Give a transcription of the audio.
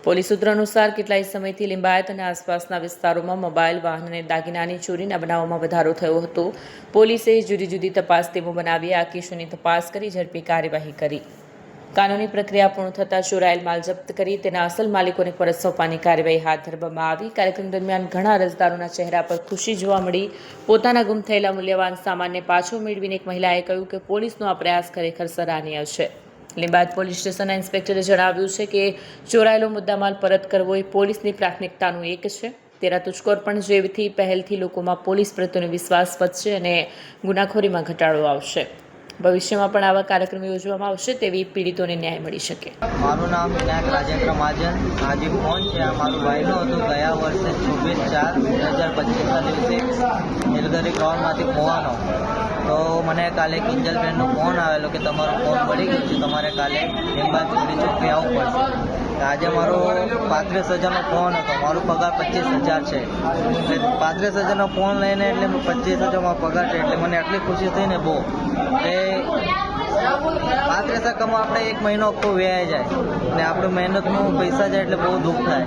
Police સૂત્ર અનુસાર કેટલાય સમયથી લિંબાયત અને આસપાસના વિસ્તારોમાં મોબાઈલ વાહન અને દાગીનાની ચોરીના બનાવોમાં વધારો થયો હતો. પોલીસે જુદી જુદી તપાસ ટીમો બનાવી આ કેસોની તપાસ કરી ઝડપી કાર્યવાહી કરી. કાનૂની પ્રક્રિયા પૂર્ણ થતાં ચોરાયેલ માલ જપ્ત કરી તેના અસલ માલિકોને પરત સોંપવાની કાર્યવાહી હાથ ધરવામાં આવી. કાર્યક્રમ દરમિયાન ઘણા અરજદારોના ચહેરા પર ખુશી જોવા મળી. પોતાના ગુમ થયેલા મૂલ્યવાન સામાનને પાછો મેળવીને એક મહિલાએ કહ્યું કે પોલીસનો આ પ્રયાસ ખરેખર સરાહનીય છે. લિંબાયત પોલીસ સ્ટેશનના ઇન્સ્પેક્ટરે જણાવ્યું છે કે ચોરાયેલો મુદ્દામાલ પરત કરવો એ પોલીસની પ્રાથમિકતાનું એક છે. તેરા તુષ્કોર પણ જેવી પહેલથી લોકોમાં પોલીસ પ્રત્યેનો વિશ્વાસ વધશે અને ગુનાખોરીમાં ઘટાડો આવશે. ભવિષ્યમાં પણ આવા કાર્યક્રમો યોજવામાં આવશે તેવી પીડિતોને ન્યાય મળી શકે. મારું નામ વિનાયક રાજેન્દ્ર મહાજન. આજે ફોન છે આ મારું ભાઈનો હતો. ગયા વર્ષે 24/4/2025ના દિવસે નીલગરી ગ્રાઉન્ડમાંથી ખોવાનો. તો મને કાલે કિંજલબેનનો ફોન આવેલો કે તમારો ફોન પડી ગયો છે, તમારે કાલે લિંબાયત પોલીસ ચોકી આવવું પડશે. આજે મારો 35,000નો ફોન હતો. મારો પગાર 25,000 છે. એટલે 35,000નો ફોન લઈને એટલે 25,000માં પગાર છે એટલે મને આટલી ખુશી થઈ ને બહુ કે 35,000 કમો આપણે એક મહિનો આખો વ્યાય જાય ને આપણે મહેનતનું પૈસા જાય એટલે બહુ દુઃખ થાય.